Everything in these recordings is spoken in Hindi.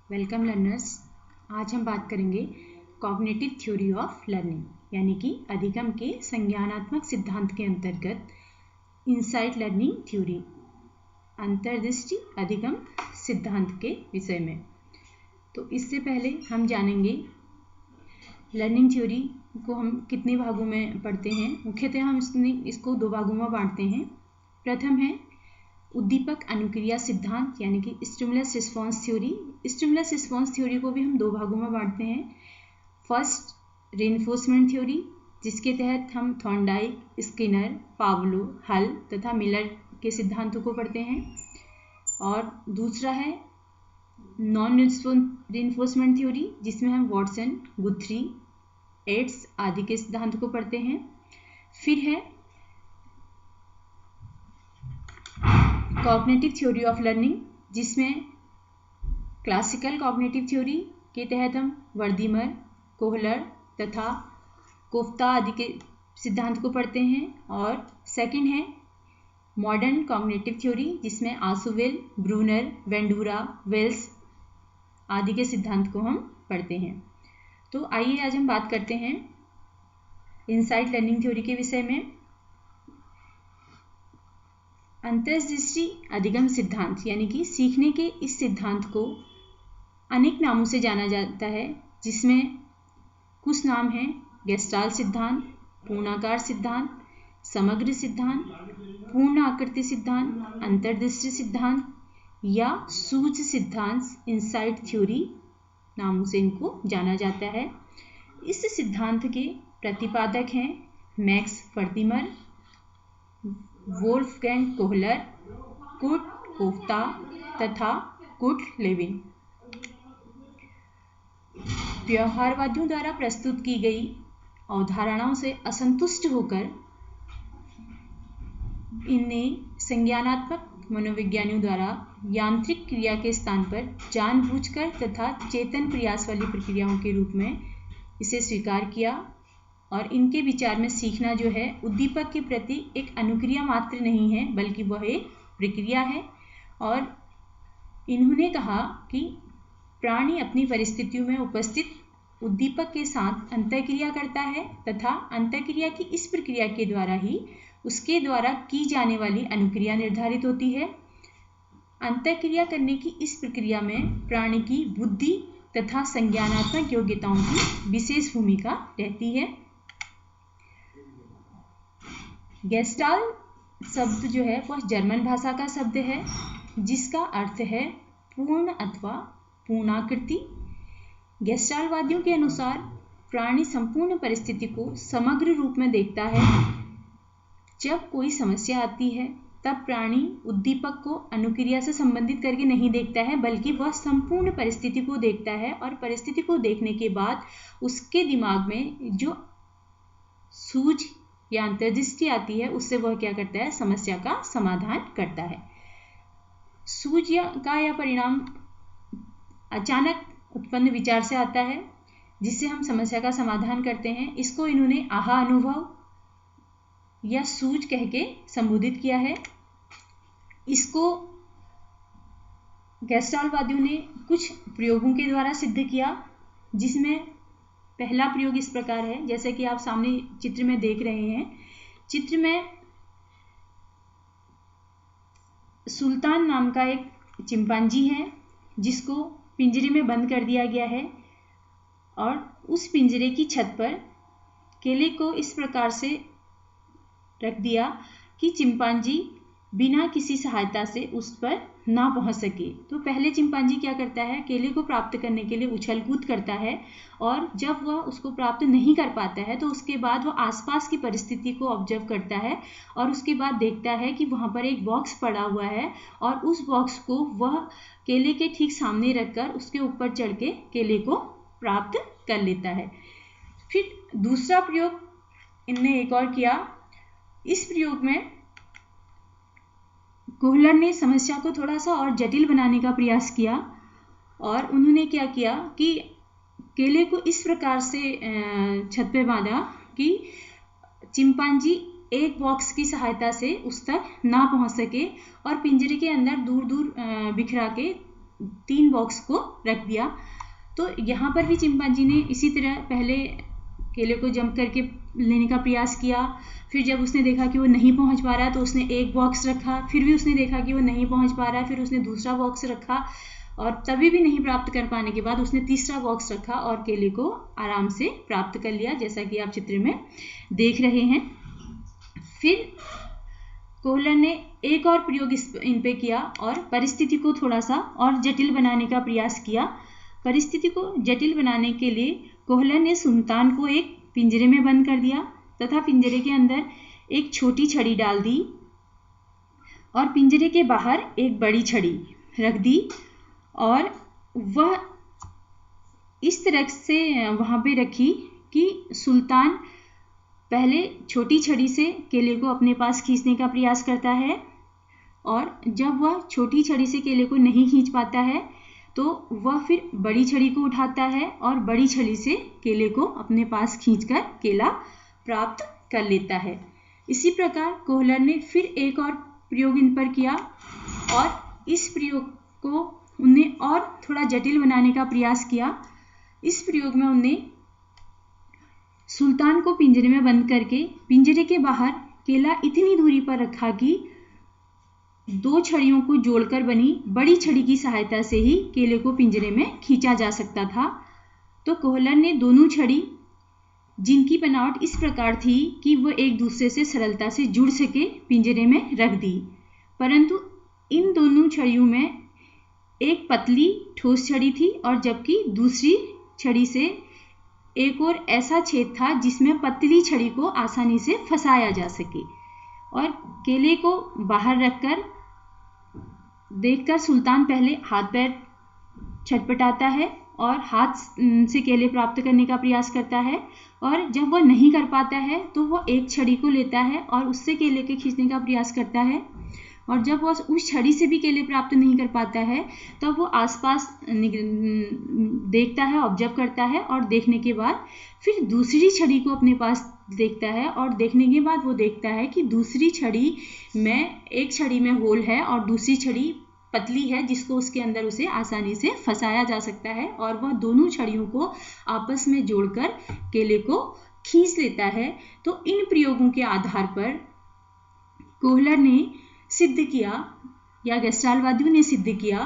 Welcome learners. आज हम बात करेंगे कॉग्निटिव थ्योरी ऑफ लर्निंग यानी कि अधिगम के संज्ञानात्मक सिद्धांत के अंतर्गत इनसाइट लर्निंग थ्योरी अंतर्दृष्टि अधिगम सिद्धांत के विषय में। तो इससे पहले हम जानेंगे लर्निंग थ्योरी को हम कितने भागों में पढ़ते हैं। मुख्यतः हम इसको दो भागों में बांटते हैं। प्रथम है उद्दीपक अनुक्रिया सिद्धांत यानी कि stimulus response theory. Stimulus response theory को भी हम दो भागों में बांटते हैं। फर्स्ट रेनफोर्समेंट थ्योरी, जिसके तहत हम थॉर्नडाइक, स्किनर, पावलो, हल तथा मिलर के सिद्धांतों को पढ़ते हैं। और दूसरा है नॉन रेनफोर्समेंट थ्योरी, जिसमें हम वॉटसन, गुथरी, एड्स आदि के सिद्धांत को पढ़ते हैं। फिर है कॉग्निटिव थ्योरी ऑफ लर्निंग, जिसमें क्लासिकल कॉग्निटिव थ्योरी के तहत हम वर्दीमर, कोहलर तथा कोफ्ता आदि के सिद्धांत को पढ़ते हैं। और सेकंड है मॉडर्न कॉग्निटिव थ्योरी, जिसमें आसुवेल, ब्रूनर, वेंडूरा, वेल्स आदि के सिद्धांत को हम पढ़ते हैं। तो आइए आज हम बात करते हैं इनसाइट लर्निंग थ्योरी के विषय में। अंतर्दृष्टि अधिगम सिद्धांत यानी कि सीखने के इस सिद्धांत को अनेक नामों से जाना जाता है, जिसमें कुछ नाम हैं गेस्टाल्ट सिद्धांत, पूर्णाकार सिद्धांत, समग्र सिद्धांत, पूर्ण आकृति सिद्धांत, अंतर्दृष्टि सिद्धांत या सूझ सिद्धांत, इनसाइट थ्योरी नामों से इनको जाना जाता है। इस सिद्धांत के प्रतिपादक हैं max वर्दीमर, Wolfgang Kohler, Kurt kofta तथा कुर्ट लेविन। व्यवहारवादियों द्वारा प्रस्तुत की गई अवधारणाओं से असंतुष्ट होकर इन्हें संज्ञानात्मक मनोविज्ञानियों द्वारा यांत्रिक क्रिया के स्थान पर जानबूझकर तथा चेतन प्रयास वाली प्रक्रियाओं के रूप में इसे स्वीकार किया। और इनके विचार में सीखना जो है उद्दीपक के प्रति एक अनुक्रिया मात्र नहीं है, बल्कि वह एक प्रक्रिया है। और इन्होंने कहा कि प्राणी अपनी परिस्थितियों में उपस्थित उद्दीपक के साथ अंतःक्रिया करता है तथा अंतःक्रिया की इस प्रक्रिया के द्वारा ही उसके द्वारा की जाने वाली अनुक्रिया निर्धारित होती है। अंतःक्रिया करने की इस प्रक्रिया में प्राणी की बुद्धि तथा संज्ञानात्मक योग्यताओं की विशेष भूमिका रहती है। गेस्टाल्ट शब्द जो है वह जर्मन भाषा का शब्द है, जिसका अर्थ है पूर्ण अथवा पूर्णाकृति। गेस्टाल्टवादियों के अनुसार प्राणी संपूर्ण परिस्थिति को समग्र रूप में देखता है। जब कोई समस्या आती है तब प्राणी उद्दीपक को अनुक्रिया से संबंधित करके नहीं देखता है, बल्कि वह संपूर्ण परिस्थिति को देखता है। और परिस्थिति को देखने के बाद उसके दिमाग में जो सूझ या अंतर्दृष्टि आती है, उससे वह क्या करता है, समस्या का समाधान करता है। सूझ का यह परिणाम अचानक उत्पन्न विचार से आता है, जिससे हम समस्या का समाधान करते हैं। इसको इन्होंने आहा अनुभव या सूझ कह के संबोधित किया है। इसको गेस्टाल्टवादियों ने कुछ प्रयोगों के द्वारा सिद्ध किया, जिसमें पहला प्रयोग इस प्रकार है, जैसे कि आप सामने चित्र में देख रहे हैं। चित्र में सुल्तान नाम का एक चिंपांजी है, जिसको पिंजरे में बंद कर दिया गया है। और उस पिंजरे की छत पर केले को इस प्रकार से रख दिया कि चिंपांजी बिना किसी सहायता से उस पर ना पहुंच सके। तो पहले चिंपांजी क्या करता है, केले को प्राप्त करने के लिए उछल कूद करता है। और जब वह उसको प्राप्त नहीं कर पाता है तो उसके बाद वह आसपास की परिस्थिति को ऑब्जर्व करता है और उसके बाद देखता है कि वहाँ पर एक बॉक्स पड़ा हुआ है, और उस बॉक्स को वह केले के ठीक सामने रखकर उसके ऊपर चढ़ के केले को प्राप्त कर लेता है। फिर दूसरा प्रयोग इनने एक और किया। इस प्रयोग में कोहलर ने समस्या को थोड़ा सा और जटिल बनाने का प्रयास किया, और उन्होंने क्या किया कि केले को इस प्रकार से छत पे बांधा कि चिंपांजी एक बॉक्स की सहायता से उस तक ना पहुंच सके और पिंजरे के अंदर दूर दूर बिखरा के 3 बॉक्स को रख दिया। तो यहाँ पर भी चिंपांजी ने इसी तरह पहले केले को जंप करके लेने का प्रयास किया, फिर जब उसने देखा कि वो नहीं पहुँच पा रहा तो उसने एक बॉक्स रखा, फिर भी उसने देखा कि वो नहीं पहुँच पा रहा, फिर उसने दूसरा बॉक्स रखा और तभी भी नहीं प्राप्त कर पाने के बाद उसने तीसरा बॉक्स रखा और केले को आराम से प्राप्त कर लिया, जैसा कि आप चित्र में देख रहे हैं। फिर कोहलर ने एक और प्रयोग इन पे किया और परिस्थिति को थोड़ा सा और जटिल बनाने का प्रयास किया। परिस्थिति को जटिल बनाने के लिए कोहलर ने सुल्तान को एक पिंजरे में बंद कर दिया तथा पिंजरे के अंदर एक छोटी छड़ी डाल दी और पिंजरे के बाहर एक बड़ी छड़ी रख दी और वह इस तरह से वहाँ पे रखी कि सुल्तान पहले छोटी छड़ी से केले को अपने पास खींचने का प्रयास करता है और जब वह छोटी छड़ी से केले को नहीं खींच पाता है तो वह फिर बड़ी छड़ी को उठाता है और बड़ी छड़ी से केले को अपने पास खींचकर केला प्राप्त कर लेता है। इसी प्रकार कोहलर ने फिर एक और प्रयोग इन पर किया और इस प्रयोग को उनने और थोड़ा जटिल बनाने का प्रयास किया। इस प्रयोग में उनने सुल्तान को पिंजरे में बंद करके पिंजरे के बाहर केला इतनी दूरी पर रखा कि 2 छड़ियों को जोड़कर बनी बड़ी छड़ी की सहायता से ही केले को पिंजरे में खींचा जा सकता था। तो कोहलर ने दोनों छड़ी, जिनकी बनावट इस प्रकार थी कि वह एक दूसरे से सरलता से जुड़ सके, पिंजरे में रख दी, परंतु इन दोनों छड़ियों में एक पतली ठोस छड़ी थी और जबकि दूसरी छड़ी से एक और ऐसा छेद था जिसमें पतली छड़ी को आसानी से फंसाया जा सके। और केले को बाहर रखकर देखकर सुल्तान पहले हाथ पैर छटपटाता है और हाथ से केले प्राप्त करने का प्रयास करता है और जब वह नहीं कर पाता है तो वह एक छड़ी को लेता है और उससे केले के खींचने का प्रयास करता है और जब वह उस छड़ी से भी केले प्राप्त नहीं कर पाता है तब वो आसपास देखता है, ऑब्जर्व करता है और देखने के बाद फिर दूसरी छड़ी को अपने पास देखता है और देखने के बाद वो देखता है कि दूसरी छड़ी में एक छड़ी में होल है और दूसरी छड़ी पतली है जिसको उसके अंदर उसे आसानी से फंसाया जा सकता है और वह दोनों छड़ियों को आपस में जोड़कर केले को खींच लेता है। तो इन प्रयोगों के आधार पर कोहलर ने सिद्ध किया या गेस्टाल्टवादियों ने सिद्ध किया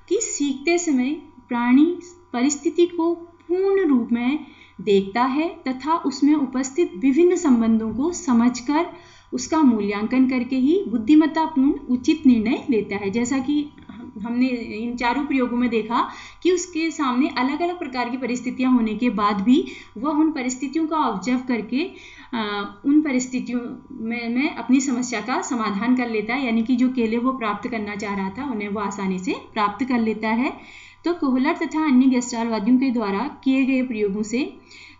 कि सीखते समय प्राणी परिस्थिति को पूर्ण रूप में देखता है तथा उसमें उपस्थित विभिन्न संबंधों को समझकर उसका मूल्यांकन करके ही बुद्धिमत्तापूर्ण उचित निर्णय लेता है। जैसा कि हमने इन चारों प्रयोगों में देखा कि उसके सामने अलग अलग प्रकार की परिस्थितियां होने के बाद भी वह उन परिस्थितियों का ऑब्जर्व करके उन परिस्थितियों में अपनी समस्या का समाधान कर लेता है, यानी कि जो केले वो प्राप्त करना चाह रहा था उन्हें वो आसानी से प्राप्त कर लेता है। तो कोहलर तथा अन्य गेस्टाल्टवादियों के द्वारा किए गए प्रयोगों से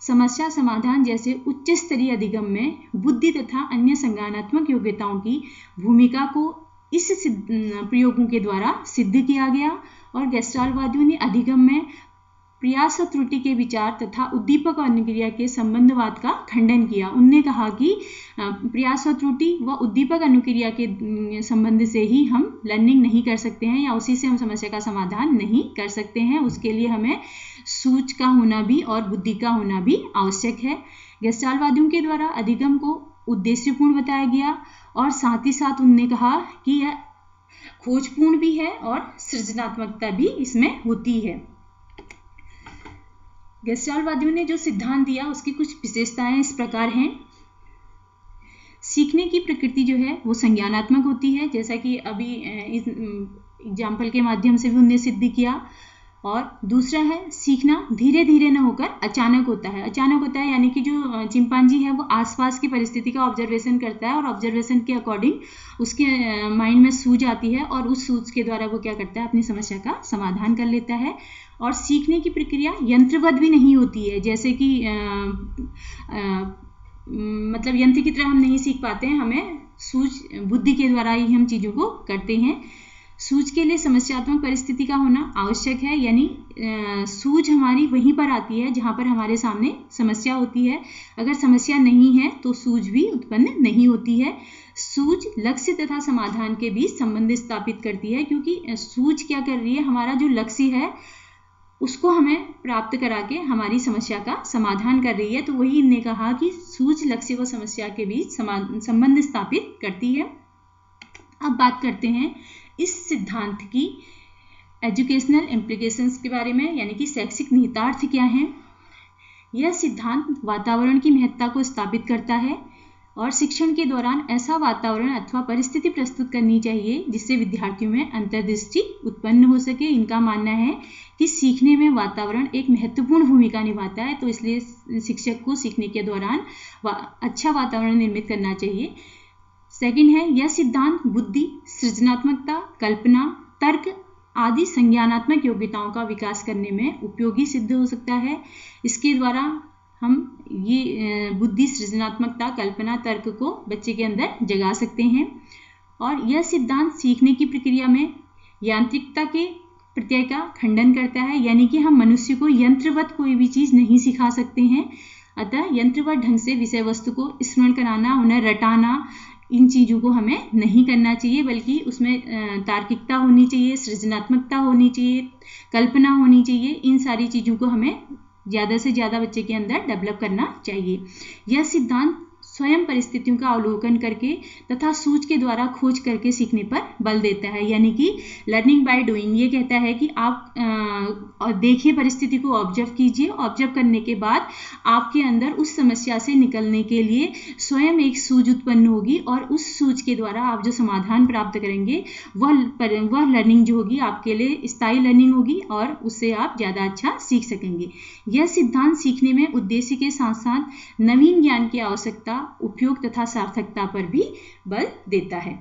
समस्या समाधान जैसे उच्च स्तरीय अधिगम में बुद्धि तथा अन्य संज्ञानात्मक योग्यताओं की भूमिका को इस प्रयोगों के द्वारा सिद्ध किया गया और गेस्टाल्टवादियों ने अधिगम में प्रयास और त्रुटि के विचार तथा उद्दीपक और अनुक्रिया के संबंधवाद का खंडन किया। उनने कहा कि प्रयास और त्रुटि व उद्दीपक अनुक्रिया के संबंध से ही हम लर्निंग नहीं कर सकते हैं या उसी से हम समस्या का समाधान नहीं कर सकते हैं, उसके लिए हमें सूझ का होना भी और बुद्धि का होना भी आवश्यक है। गेस्टाल्टवादियों के द्वारा अधिगम को उद्देश्यपूर्ण बताया गया और साथ ही साथ उन्होंने कहा कि यह खोजपूर्ण भी है और सृजनात्मकता भी इसमें होती है। गेस्टाल्टवादियों ने जो सिद्धांत दिया उसकी कुछ विशेषताएं इस प्रकार हैं। सीखने की प्रकृति जो है वो संज्ञानात्मक होती है, जैसा कि अभी इस एग्जाम्पल के माध्यम से भी उन्होंने सिद्ध किया। और दूसरा है सीखना धीरे धीरे न होकर अचानक होता है। अचानक होता है यानी कि जो चिंपांजी है वो आसपास की परिस्थिति का ऑब्जर्वेशन करता है और ऑब्जर्वेशन के अकॉर्डिंग उसके माइंड में सूझ आती है और उस सूझ के द्वारा वो क्या करता है, अपनी समस्या का समाधान कर लेता है। और सीखने की प्रक्रिया यंत्रवत भी नहीं होती है, जैसे कि मतलब यंत्र की तरह हम नहीं सीख पाते हैं, हमें सूझ बुद्धि के द्वारा ही हम चीज़ों को करते हैं। सूझ के लिए समस्यात्मक परिस्थिति का होना आवश्यक है, यानी सूझ हमारी वहीं पर आती है जहाँ पर हमारे सामने समस्या होती है। अगर समस्या नहीं है तो सूझ भी उत्पन्न नहीं होती है। सूझ लक्ष्य तथा समाधान के बीच संबंध स्थापित करती है, क्योंकि सूझ क्या कर रही है, हमारा जो लक्ष्य है उसको हमें प्राप्त करा के हमारी समस्या का समाधान कर रही है। तो वही इनने कहा कि सूझ लक्ष्य व समस्या के बीच संबंध स्थापित करती है। अब बात करते हैं इस सिद्धांत की एजुकेशनल इम्प्लीकेशंस के बारे में, यानी कि शैक्षिक निहितार्थ क्या हैं। यह सिद्धांत वातावरण की महत्ता को स्थापित करता है और शिक्षण के दौरान ऐसा वातावरण अथवा परिस्थिति प्रस्तुत करनी चाहिए जिससे विद्यार्थियों में अंतर्दृष्टि उत्पन्न हो सके। इनका मानना है कि सीखने में वातावरण एक महत्वपूर्ण भूमिका निभाता है, तो इसलिए शिक्षक को सीखने के दौरान अच्छा वातावरण निर्मित करना चाहिए। सेकंड है, यह सिद्धांत बुद्धि, सृजनात्मकता, कल्पना, तर्क आदि संज्ञानात्मक योग्यताओं का विकास करने में उपयोगी सिद्ध हो सकता है। इसके द्वारा हम ये बुद्धि, सृजनात्मकता, कल्पना, तर्क को बच्चे के अंदर जगा सकते हैं। और यह सिद्धांत सीखने की प्रक्रिया में यांत्रिकता के प्रत्यय का खंडन करता है, यानी कि हम मनुष्य को यंत्रवत कोई भी चीज़ नहीं सिखा सकते हैं। अतः यंत्रवत ढंग से विषय वस्तु को स्मरण कराना, उन्हें रटाना, इन चीज़ों को हमें नहीं करना चाहिए, बल्कि उसमें तार्किकता होनी चाहिए, सृजनात्मकता होनी चाहिए, कल्पना होनी चाहिए। इन सारी चीज़ों को हमें ज़्यादा से ज़्यादा बच्चे के अंदर डेवलप करना चाहिए। यह सिद्धांत स्वयं परिस्थितियों का अवलोकन करके तथा सूझ के द्वारा खोज करके सीखने पर बल देता है, यानी कि लर्निंग बाय डूइंग। ये कहता है कि आप देखिए, परिस्थिति को ऑब्जर्व कीजिए, ऑब्जर्व करने के बाद आपके अंदर उस समस्या से निकलने के लिए स्वयं एक सूझ उत्पन्न होगी और उस सूझ के द्वारा आप जो समाधान प्राप्त करेंगे वह लर्निंग जो होगी आपके लिए स्थायी लर्निंग होगी और उससे आप ज़्यादा अच्छा सीख सकेंगे। यह सिद्धांत सीखने में उद्देश्य के साथ साथ नवीन ज्ञान की आवश्यकता, उपयोग तथा सार्थकता पर भी बल देता है।